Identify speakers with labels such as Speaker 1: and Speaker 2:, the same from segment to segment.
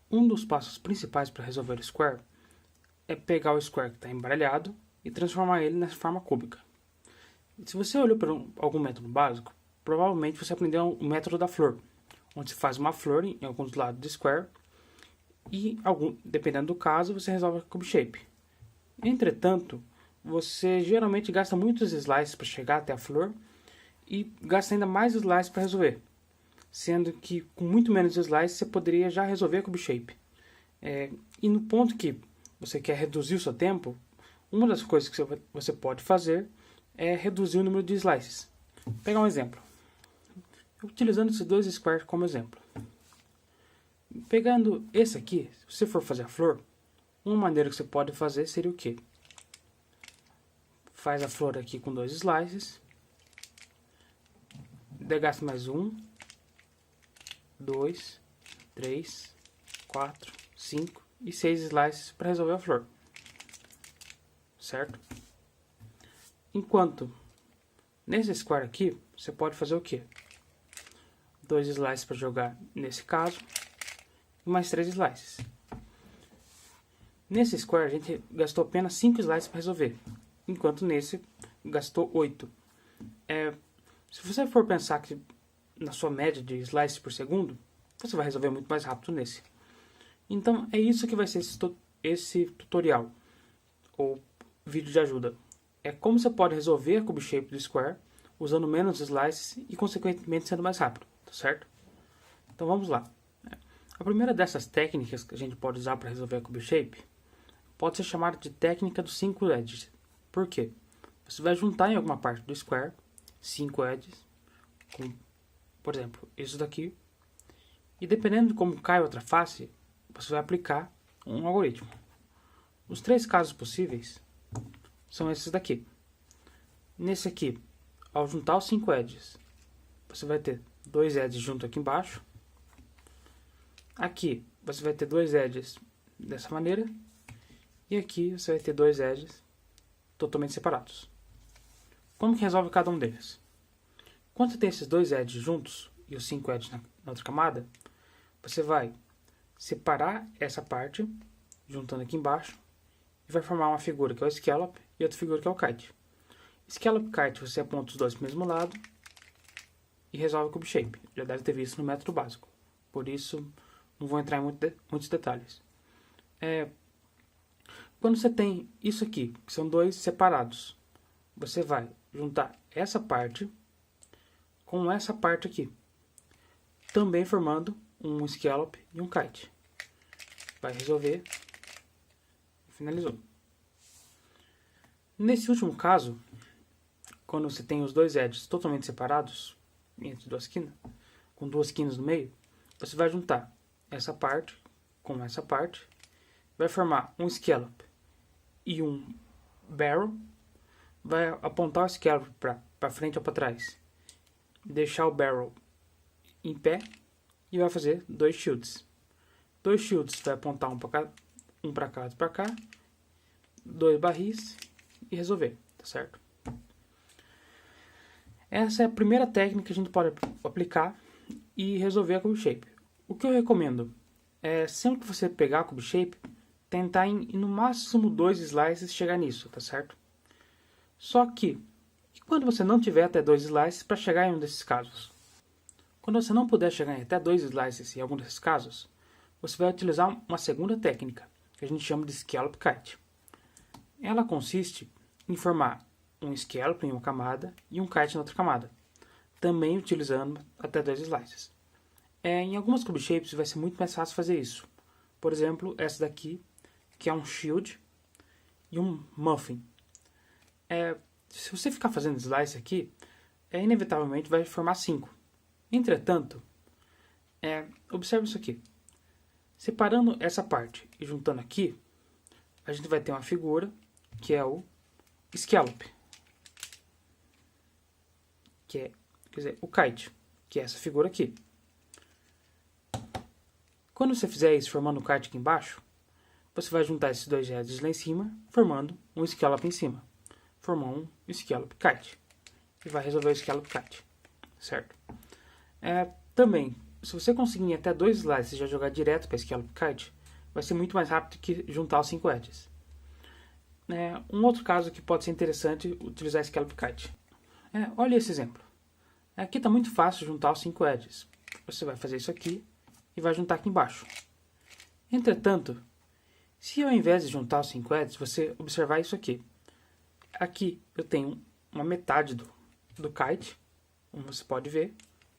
Speaker 1: Um dos passos principais para resolver o square é pegar o square que está embaralhado e transformar ele nessa forma cúbica. Se você olhou para algum método básico, provavelmente você aprendeu o método da flor, onde se faz uma flor em alguns lados do square e, dependendo do caso, você resolve a cube shape. Entretanto, você geralmente gasta muitos slices para chegar até a flor e gasta ainda mais slices para resolver, sendo que com muito menos slices você poderia já resolver a cube shape. E no ponto que você quer reduzir o seu tempo, uma das coisas que você pode fazer é reduzir o número de slices. Vou pegar um exemplo. Utilizando esses dois squares como exemplo. Pegando esse aqui, se você for fazer a flor, uma maneira que você pode fazer seria o quê? Faz a flor aqui com 2 slices. Gasta mais 1, 2, 3, 4, 5 e 6 slices para resolver a flor. Certo? Enquanto nesse square aqui, você pode fazer o quê? 2 slices para jogar nesse caso e mais 3 slices. Nesse square a gente gastou apenas 5 slices para resolver, enquanto nesse gastou 8. Se você for pensar que na sua média de slices por segundo, você vai resolver muito mais rápido nesse. Então é isso que vai ser esse tutorial, ou vídeo de ajuda. É como você pode resolver a cube shape do square usando menos slices e consequentemente sendo mais rápido, tá certo? Então vamos lá. A primeira dessas técnicas que a gente pode usar para resolver a cube shape pode ser chamada de técnica dos 5 edges. Por quê? Você vai juntar em alguma parte do square 5 edges, com, por exemplo, isso daqui, e dependendo de como cai a outra face, você vai aplicar um algoritmo. Os 3 casos possíveis são esses daqui. Nesse aqui, ao juntar os 5 edges, você vai ter 2 edges junto aqui embaixo. Aqui, você vai ter 2 edges dessa maneira. E aqui, você vai ter 2 edges totalmente separados. Como que resolve cada um deles? Quando você tem esses 2 edges juntos e os 5 edges na outra camada, você vai separar essa parte, juntando aqui embaixo, e vai formar uma figura que é o scallop e outra figura que é o kite. Scallop e kite você aponta os dois para o mesmo lado e resolve o cube shape. Já deve ter visto no método básico, por isso não vou entrar em muitos detalhes. Quando você tem isso aqui, que são 2 separados, você vai juntar essa parte com essa parte aqui, também formando um scallop e um kite. Vai resolver e finalizou. Nesse último caso, quando você tem os 2 edges totalmente separados, entre 2 quinas, com 2 quinas no meio, você vai juntar essa parte com essa parte, vai formar um scallop e um barrel, vai apontar o scallop para frente ou para trás, deixar o barrel em pé e vai fazer 2 shields. 2 shields vai apontar um para cá, outro para cá, 2 barris e resolver, tá certo? Essa é a primeira técnica que a gente pode aplicar e resolver a cube shape. O que eu recomendo é, sempre que você pegar a cube shape, tentar em no máximo 2 slices chegar nisso, tá certo? Só que, e quando você não tiver até 2 slices para chegar em um desses casos? Quando você não puder chegar em até 2 slices em algum desses casos, você vai utilizar uma segunda técnica, que a gente chama de scallop kite. Ela consiste em formar um scallop em uma camada e um kite na outra camada, também utilizando até 2 slices. Em algumas cube shapes vai ser muito mais fácil fazer isso. Por exemplo, essa daqui, que é um shield e um muffin. Se você ficar fazendo slice aqui, inevitavelmente vai formar 5. Entretanto, observe isso aqui. Separando essa parte e juntando aqui, a gente vai ter uma figura que é o scallop, que é, quer dizer, o kite, que é essa figura aqui. Quando você fizer isso formando o kite aqui embaixo, você vai juntar esses 2 edges lá em cima, formando um scallop em cima. Formou um scallop kite. E vai resolver o scallop kite, certo? Também, se você conseguir até 2 slices e já jogar direto para Scallop Kite, vai ser muito mais rápido que juntar os 5 edges. Um outro caso que pode ser interessante utilizar Scallop Kite. Olha esse exemplo. Aqui está muito fácil juntar os 5 edges. Você vai fazer isso aqui e vai juntar aqui embaixo. Entretanto, se ao invés de juntar os 5 edges, você observar isso aqui. Aqui eu tenho uma metade do kite, como você pode ver,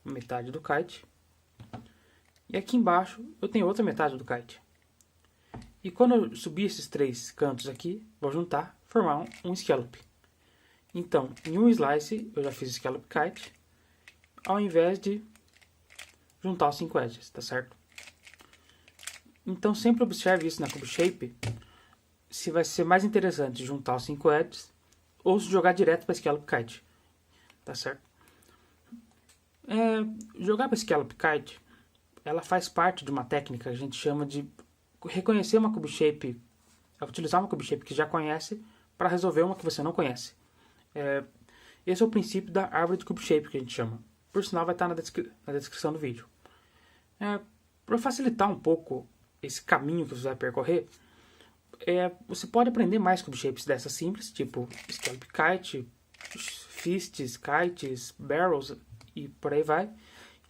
Speaker 1: metade do kite. E aqui embaixo eu tenho outra metade do kite. E quando eu subir esses 3 cantos aqui, vou juntar, formar um scallop. Então, em um slice eu já fiz Scallop Kite, ao invés de juntar os 5 edges, tá certo? Então sempre observe isso na Cube Shape, se vai ser mais interessante juntar os 5 edges ou se jogar direto para Scallop Kite, tá certo? Jogar para Scallop Kite, ela faz parte de uma técnica que a gente chama de reconhecer uma Cube Shape, utilizar uma Cube Shape que já conhece para resolver uma que você não conhece. Esse é o princípio da árvore de Cube Shape que a gente chama. Por sinal, vai estar na descrição do vídeo. Para facilitar um pouco esse caminho que você vai percorrer, você pode aprender mais Cube Shapes dessas simples, tipo Scallop Kite, Fists, Kites, Barrels e por aí vai.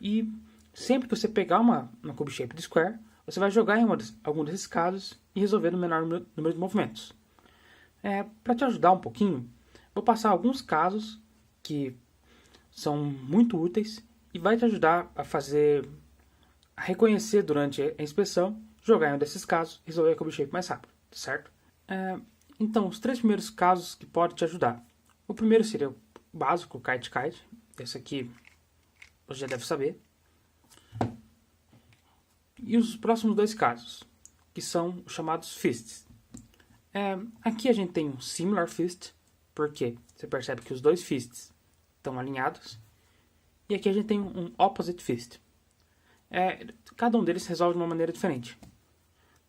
Speaker 1: E sempre que você pegar uma Cube Shape de Square, você vai jogar em algum desses casos e resolver no menor número de movimentos. Para te ajudar um pouquinho, vou passar alguns casos que são muito úteis e vai te ajudar a reconhecer durante a inspeção, jogar em um desses casos e resolver a Cube Shape mais rápido, certo? Então, os 3 primeiros casos que podem te ajudar. O primeiro seria o básico, o Kite Kite. Esse aqui você já deve saber. E os próximos 2 casos, que são os chamados Fists. Aqui a gente tem um Similar Fist, porque você percebe que os 2 Fists estão alinhados. E aqui a gente tem um Opposite Fist. Cada um deles resolve de uma maneira diferente.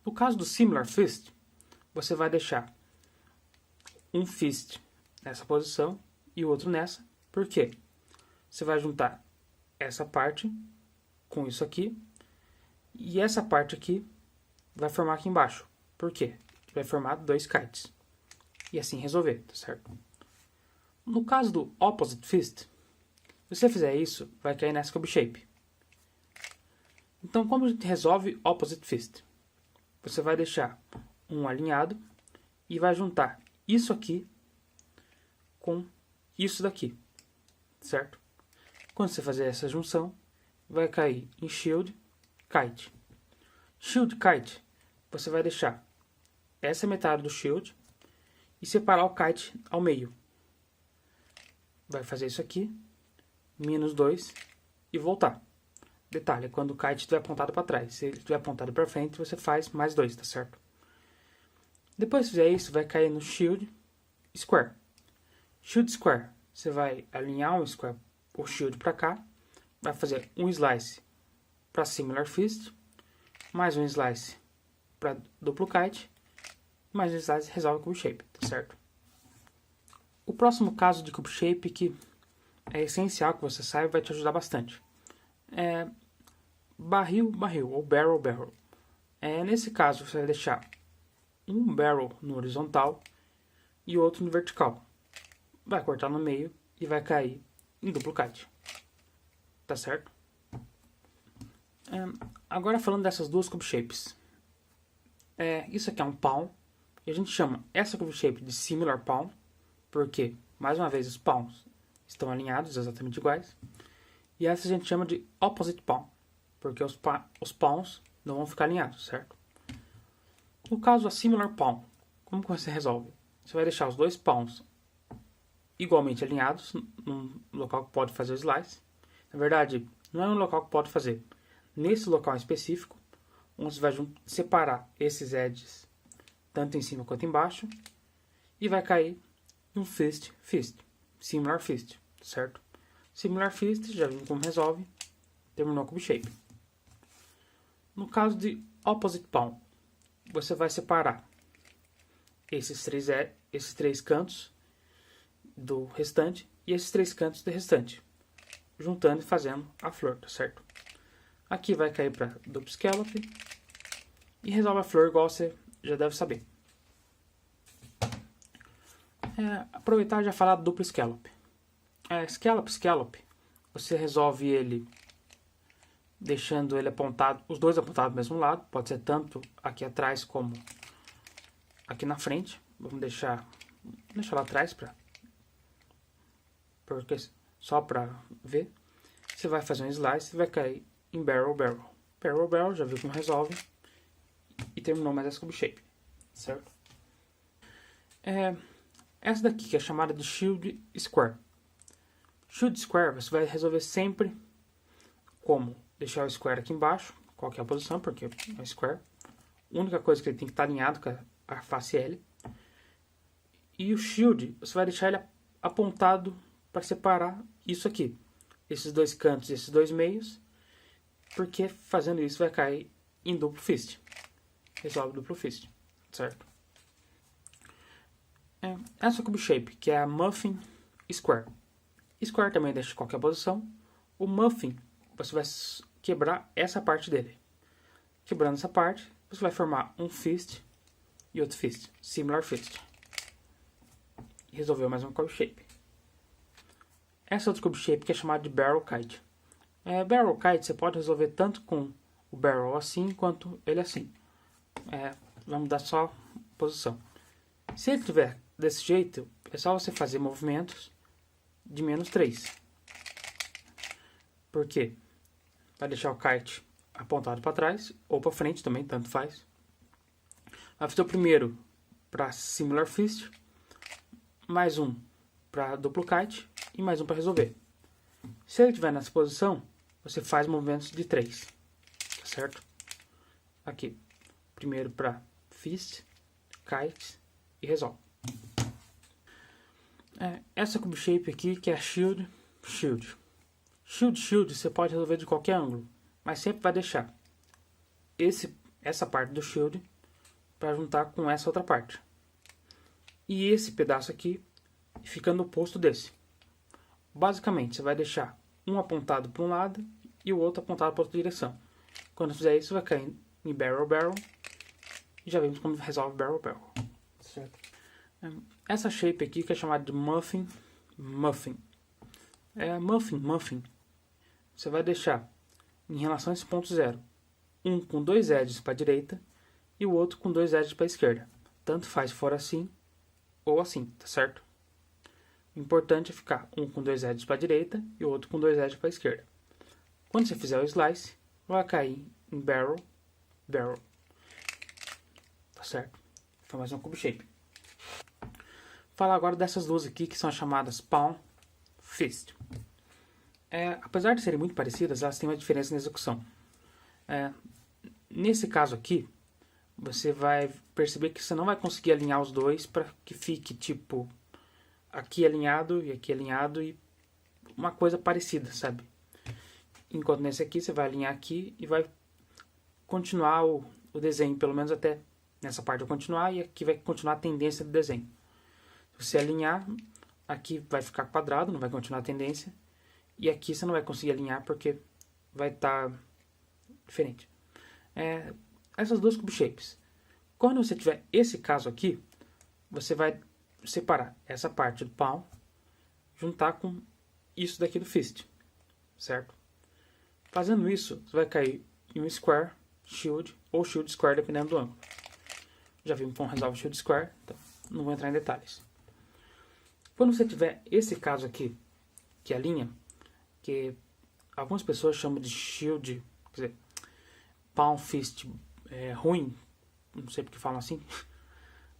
Speaker 1: No caso do Similar Fist, você vai deixar um Fist nessa posição e o outro nessa. Por quê? Você vai juntar essa parte com isso aqui. E essa parte aqui vai formar aqui embaixo. Por quê? Vai formar 2 kites. E assim resolver, tá certo? No caso do Opposite Fist, se você fizer isso, vai cair nessa Cube Shape. Então, como a gente resolve Opposite Fist? Você vai deixar um alinhado e vai juntar isso aqui com isso daqui, certo? Quando você fazer essa junção, vai cair em Shield Kite. Shield Kite, você vai deixar essa metade do Shield e separar o Kite ao meio. Vai fazer isso aqui, menos 2 e voltar. Detalhe, quando o kite estiver apontado para trás. Se ele estiver apontado para frente, você faz mais 2, tá certo? Depois que fizer isso, vai cair no Shield Square. Shield Square, você vai alinhar o Shield para cá, vai fazer um Slice para Similar Fist, mais um Slice para duplo kite, mais um Slice resolve o Cube Shape, tá certo? O próximo caso de Cube Shape que é essencial que você saiba, vai te ajudar bastante. Barril ou barrel. Nesse caso, você vai deixar um barrel no horizontal e outro no vertical. Vai cortar no meio e vai cair em duplo kite. Tá certo? Agora falando dessas duas Cube Shapes. Isso aqui é um palm. E a gente chama essa Cube Shape de Similar Palm. Porque, mais uma vez, os palms estão alinhados, exatamente iguais. E essa a gente chama de Opposite Palm. Porque os palms não vão ficar alinhados, certo? No caso da Similar Palm, como que você resolve? Você vai deixar os 2 palms igualmente alinhados num local que pode fazer o slice. Na verdade, não é um local que pode fazer. Nesse local específico, onde você vai separar esses edges, tanto em cima quanto embaixo, e vai cair um fist, Similar Fist, certo? Similar Fist, já vimos como resolve, terminou a Cube Shape. No caso de Opposite Palm, você vai separar esses três cantos do restante e esses 3 cantos do restante, juntando e fazendo a flor, tá certo? Aqui vai cair para Duplo Scallop. E resolve a flor igual você já deve saber. Aproveitar e já falar do Duplo Scallop. Scallop, você resolve ele deixando ele apontado, os dois apontados do mesmo lado. Pode ser tanto aqui atrás como aqui na frente. Vamos deixar lá atrás porque só para ver. Você vai fazer um slice e vai cair em barrel. Barrel, já viu como resolve. E terminou mais essa cube shape, certo? Essa daqui que é chamada de Shield Square. Shield Square você vai resolver sempre como deixar o square aqui embaixo, qualquer posição, porque é um square. A única coisa que ele tem que estar alinhado com a face L. E o shield, você vai deixar ele apontado para separar isso aqui. Esses dois cantos e esses dois meios. Porque fazendo isso vai cair em duplo fist. Resolve duplo fist, certo? Essa cube shape, que é a Muffin Square. Square também deixa em qualquer posição. O Muffin, você vai quebrar essa parte dele. Quebrando essa parte, você vai formar um fist e outro fist. Similar fist. E resolveu mais uma cube shape. Essa outra cube shape que é chamada de Barrel Kite. Barrel Kite você pode resolver tanto com o barrel assim, quanto ele assim. Vamos dar só posição. Se ele estiver desse jeito, é só você fazer movimentos de -3. Por quê? Vai deixar o kite apontado para trás ou para frente também, tanto faz. Vai fazer o primeiro para Similar Fist, mais um para duplo kite e mais um para resolver. Se ele estiver nessa posição, você faz movimentos de 3, tá certo? Aqui, primeiro para Fist, Kite e resolve. Essa cube shape aqui que é a Shield. Shield você pode resolver de qualquer ângulo, mas sempre vai deixar essa parte do shield para juntar com essa outra parte. E esse pedaço aqui fica no oposto desse. Basicamente, você vai deixar um apontado para um lado e o outro apontado para outra direção. Quando fizer isso, vai cair em barrel. E já vimos como resolve barrel. Certo? Essa shape aqui que é chamada de Muffin. Muffin. Você vai deixar em relação a esse ponto zero, um com 2 edges para a direita e o outro com 2 edges para a esquerda. Tanto faz se for assim ou assim, tá certo? O importante é ficar um com 2 edges para a direita e o outro com 2 edges para a esquerda. Quando você fizer o slice, vai cair em barrel. Tá certo? Foi mais uma cube shape. Vou falar agora dessas duas aqui que são chamadas Palm Fist. Apesar de serem muito parecidas, elas têm uma diferença na execução. Nesse caso aqui, você vai perceber que você não vai conseguir alinhar os dois para que fique tipo aqui alinhado e uma coisa parecida, sabe? Enquanto nesse aqui você vai alinhar aqui e vai continuar o desenho, pelo menos até nessa parte vai continuar e aqui vai continuar a tendência do desenho. Se você alinhar, aqui vai ficar quadrado, não vai continuar a tendência. E aqui você não vai conseguir alinhar porque vai estar diferente. Essas duas cube shapes. Quando você tiver esse caso aqui, você vai separar essa parte do palm, juntar com isso daqui do fist, certo? Fazendo isso, você vai cair em um square, shield ou shield square, dependendo do ângulo. Já vimos como resolve shield square, então não vou entrar em detalhes. Quando você tiver esse caso aqui, que é a linha, que algumas pessoas chamam de shield, quer dizer, palm fist ruim, não sei porque falam assim,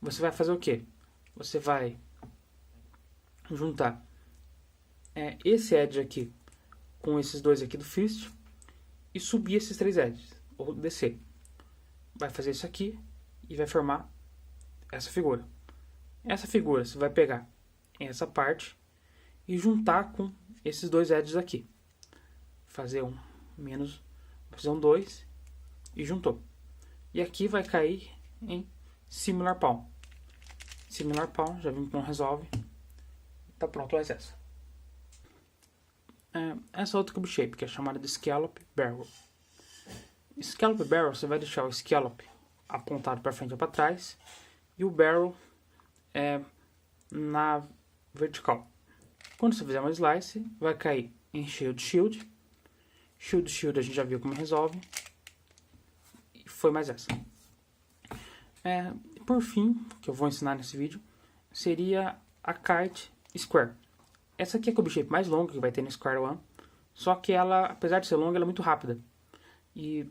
Speaker 1: você vai fazer o quê? Você vai juntar esse edge aqui com esses dois aqui do fist e subir esses 3 edges, ou descer. Vai fazer isso aqui e vai formar essa figura. Essa figura você vai pegar essa parte e juntar com esses 2 edges aqui. Fazer um 2 e juntou. E aqui vai cair em Similar Palm. Similar Palm, já vimos como resolve. Tá pronto mais essa. Essa outra cube shape, que é chamada de Scallop Barrel. Scallop Barrel, você vai deixar o scallop apontado para frente ou para trás e o barrel na vertical. Quando você fizer uma slice, vai cair em Shield Shield. Shield Shield a gente já viu como resolve. E foi mais essa. Por fim, que eu vou ensinar nesse vídeo, seria a Kite Square. Essa aqui é a cube shape mais longa que vai ter no Square One. Só que ela, apesar de ser longa, ela é muito rápida. E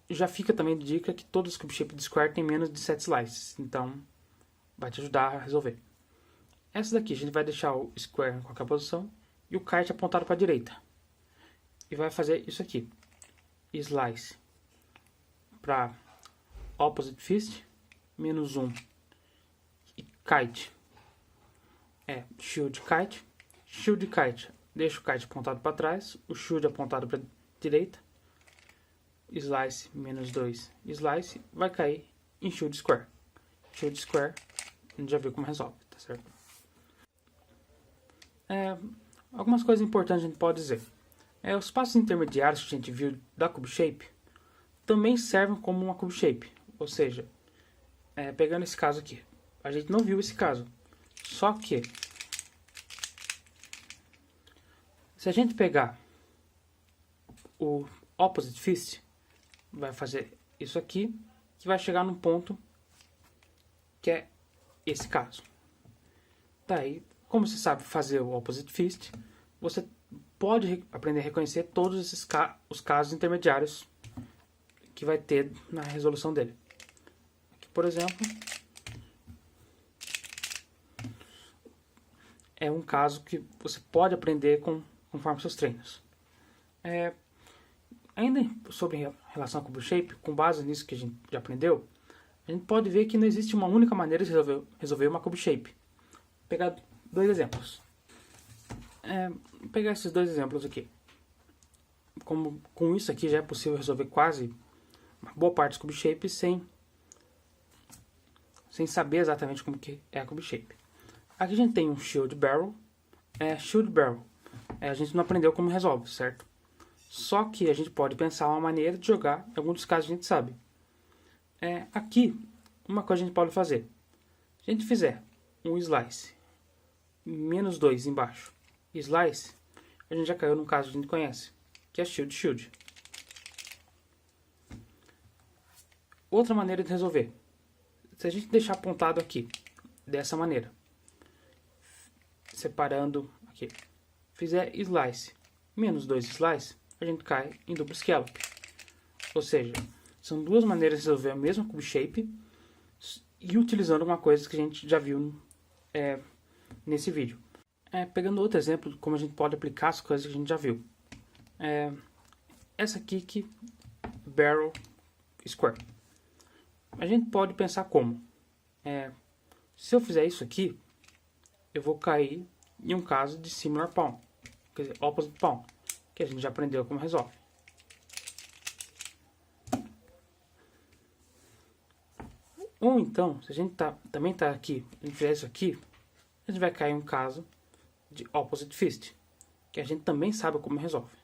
Speaker 1: já fica também de dica que todos os cube shape de Square tem menos de 7 slices. Então, vai te ajudar a resolver. Essa daqui a gente vai deixar o Square em qualquer posição e o Kite apontado para a direita. E vai fazer isso aqui. Slice para Opposite Fist, -1 e Kite. Shield Kite. Shield Kite, deixa o Kite apontado para trás, o Shield apontado para a direita. Slice, -2, Slice, vai cair em Shield Square. Shield Square, a gente já viu como resolve, tá certo? Algumas coisas importantes a gente pode dizer. Os passos intermediários que a gente viu da Cube Shape também servem como uma Cube Shape. Ou seja, pegando esse caso aqui, a gente não viu esse caso. Só que, se a gente pegar o Opposite Fist, vai fazer isso aqui, que vai chegar num ponto que é esse caso. Daí, como você sabe fazer o Opposite Fist, você pode aprender a reconhecer todos esses os casos intermediários que vai ter na resolução dele. Aqui, por exemplo, é um caso que você pode aprender conforme seus treinos. Ainda sobre relação a Cube Shape, com base nisso que a gente já aprendeu, a gente pode ver que não existe uma única maneira de resolver uma Cube Shape. Vou pegar dois exemplos. Vou pegar esses dois exemplos aqui. Com isso aqui já é possível resolver quase uma boa parte dos Cube Shape sem saber exatamente como que é a Cube Shape. Aqui a gente tem um Shield Barrel. Shield Barrel. A gente não aprendeu como resolve, certo? Só que a gente pode pensar uma maneira de jogar. Em alguns dos casos a gente sabe. Aqui, uma coisa a gente pode fazer. Se a gente fizer um Slice, -2 embaixo, Slice, a gente já caiu num caso que a gente conhece, que é Shield Shield. Outra maneira de resolver. Se a gente deixar apontado aqui, dessa maneira, separando aqui, fizer Slice, -2 Slice, a gente cai em duplo scallop. Ou seja, são duas maneiras de resolver a mesma Cube Shape e utilizando uma coisa que a gente já viu nesse vídeo. Pegando outro exemplo de como a gente pode aplicar as coisas que a gente já viu. Essa Kick Barrel Square. A gente pode pensar como. Se eu fizer isso aqui, eu vou cair em um caso de Similar Palm. Quer dizer, Opposite Palm. Que a gente já aprendeu como resolve. Ou então, se a gente também está aqui, e fizer isso aqui, a gente vai cair em um caso de Opposite Fist, que a gente também sabe como resolve.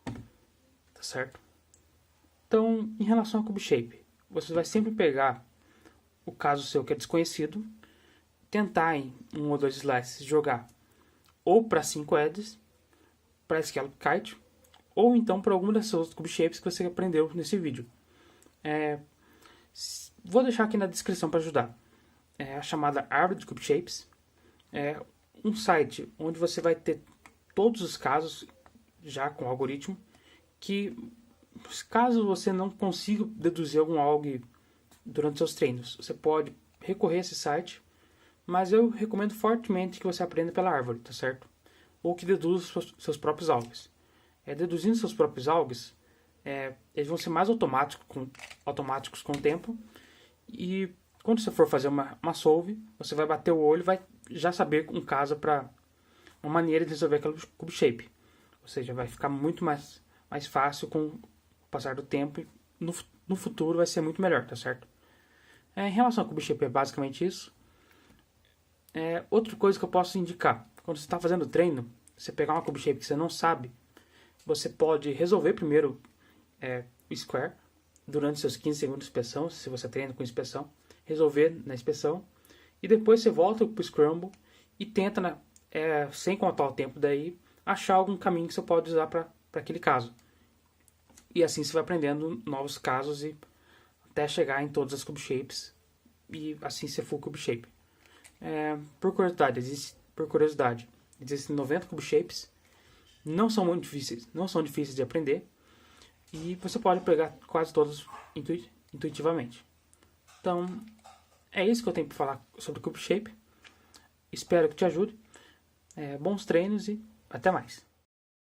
Speaker 1: Tá certo? Então, em relação ao Cube Shape, você vai sempre pegar o caso seu que é desconhecido, tentar em um ou dois slices jogar ou para 5 edges, para Scallop Kite, ou então para alguma das suas Cube Shapes que você aprendeu nesse vídeo. Vou deixar aqui na descrição para ajudar. A chamada Árvore de Cube Shapes. É um site onde você vai ter todos os casos já com o algoritmo, que caso você não consiga deduzir algum algo durante seus treinos, você pode recorrer a esse site, mas eu recomendo fortemente que você aprenda pela árvore, tá certo? Ou que deduza seus próprios algos. Deduzindo seus próprios algos, eles vão ser mais automáticos com o tempo, e quando você for fazer uma solve, você vai bater o olho e vai já saber um caso para uma maneira de resolver aquela Cube Shape. Ou seja, vai ficar muito mais fácil com o passar do tempo, e no futuro vai ser muito melhor, tá certo? Em relação ao Cube Shape é basicamente isso. Outra coisa que eu posso indicar, quando você está fazendo treino, você pegar uma Cube Shape que você não sabe, você pode resolver primeiro o Square durante seus 15 segundos de inspeção, se você treina com inspeção, resolver na inspeção, e depois você volta para o Scramble e tenta, sem contar o tempo daí, achar algum caminho que você pode usar para aquele caso. E assim você vai aprendendo novos casos e até chegar em todas as cube shapes e assim ser full cube shape. Por curiosidade, existem 90 cube shapes, não são difíceis de aprender e você pode pegar quase todos intuitivamente. Então, é isso que eu tenho para falar sobre cube shape. Espero que te ajude. Bons treinos e até mais.